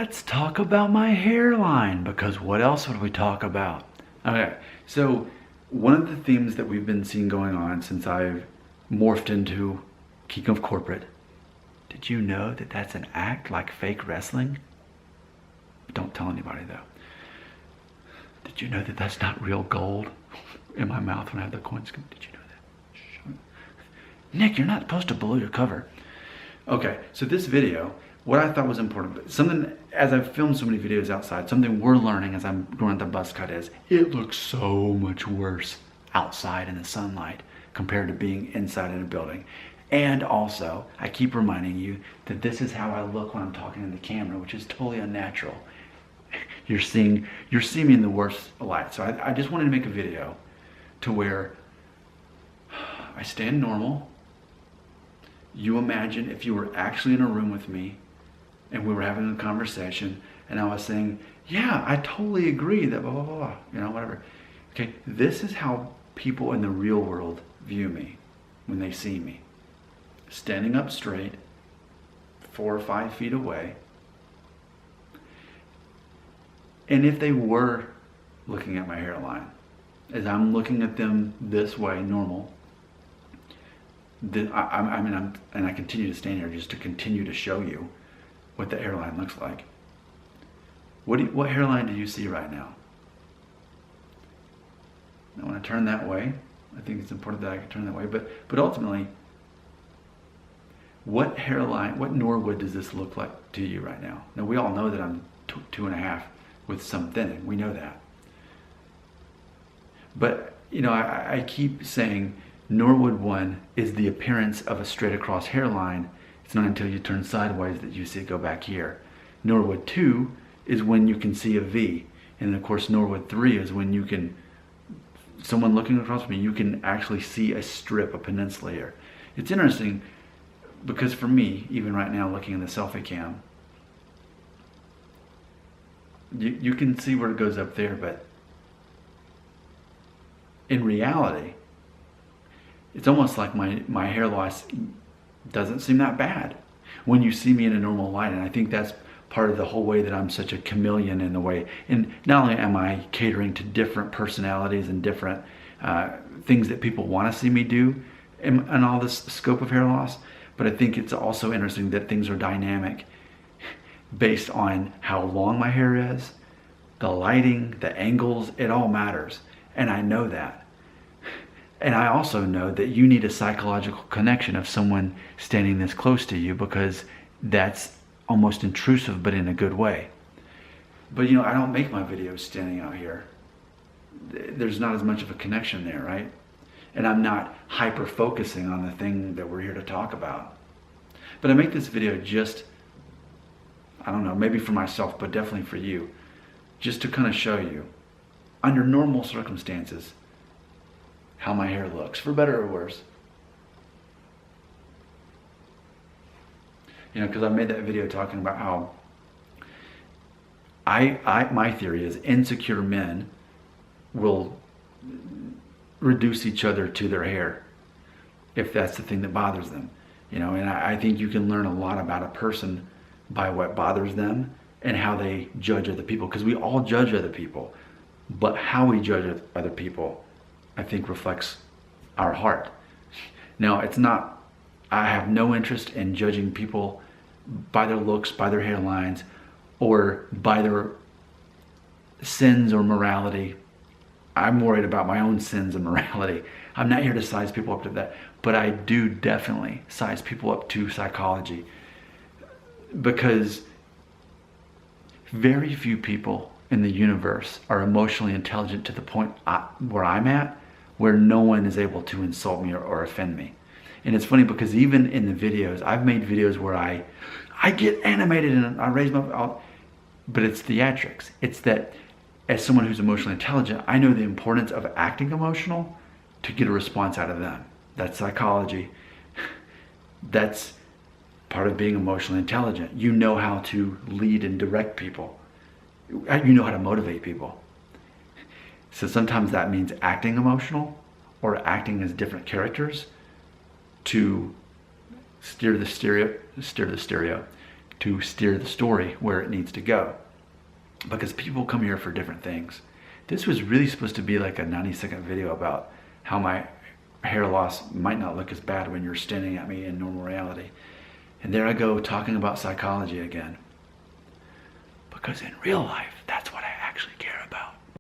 Let's talk about my hairline, because what else would we talk about? Okay, so one of the themes that we've been seeing going on since I've morphed into King of Corporate, did you know that that's an act like fake wrestling? Don't tell anybody though. Did you know that that's not real gold in my mouth when I have the coins? Did you know that? Shh. Nick, you're not supposed to blow your cover. Okay, so this video, what I thought was important, something, as I've filmed so many videos outside, something we're learning as I'm going at the buzz cut is, it looks so much worse outside in the sunlight compared to being inside in a building. And also, I keep reminding you that this is how I look when I'm talking in the camera, which is totally unnatural. You're seeing me in the worst light. So I just wanted to make a video to where I stand normal. You imagine if you were actually in a room with me and we were having a conversation and I was saying, yeah, I totally agree that blah, blah, blah, you know, whatever. Okay, this is how people in the real world view me when they see me. Standing up straight, 4 or 5 feet away. And if they were looking at my hairline, as I'm looking at them this way, normal, then I continue to stand here just to continue to show you what the hairline looks like. What hairline do you see right now? Now when I turn that way, I think it's important that I can turn that way, but ultimately, what hairline, what Norwood does this look like to you right now? Now we all know that I'm 2.5 with some thinning, we know that. But, you know, I keep saying Norwood 1 is the appearance of a straight across hairline. It's not until you turn sideways that you see it go back here. Norwood 2 is when you can see a V. And of course Norwood 3 is when you can, someone looking across from me, you can actually see a strip, a peninsula here. It's interesting because for me, even right now looking in the selfie cam, you can see where it goes up there, but in reality, it's almost like my hair loss doesn't seem that bad when you see me in a normal light. And I think that's part of the whole way that I'm such a chameleon in the way. And not only am I catering to different personalities and different things that people want to see me do in all this scope of hair loss, but I think it's also interesting that things are dynamic based on how long my hair is, the lighting, the angles, it all matters. And I know that. And I also know that you need a psychological connection of someone standing this close to you, because that's almost intrusive, but in a good way. But you know, I don't make my videos standing out here. There's not as much of a connection there, right? And I'm not hyper focusing on the thing that we're here to talk about. But I make this video just, I don't know, maybe for myself, but definitely for you, just to kind of show you, under normal circumstances, how my hair looks, for better or worse. You know, because I made that video talking about how my theory is insecure men will reduce each other to their hair if that's the thing that bothers them. You know, and I think you can learn a lot about a person by what bothers them and how they judge other people, because we all judge other people, but how we judge other people, I think, reflects our heart. Now, it's not, I have no interest in judging people by their looks, by their hairlines, or by their sins or morality. I'm worried about my own sins and morality. I'm not here to size people up to that, but I do definitely size people up to psychology, because very few people in the universe are emotionally intelligent to the point where I'm at, where no one is able to insult me or offend me. And it's funny because even in the videos, I've made videos where I get animated and I raise my, but it's theatrics. It's that as someone who's emotionally intelligent, I know the importance of acting emotional to get a response out of them. That's psychology. That's part of being emotionally intelligent. You know how to lead and direct people. You know how to motivate people. So sometimes that means acting emotional or acting as different characters to steer the stereo, to steer the story where it needs to go. Because people come here for different things. This was really supposed to be like a 90-second video about how my hair loss might not look as bad when you're standing at me in normal reality. And there I go talking about psychology again. Because in real life, that's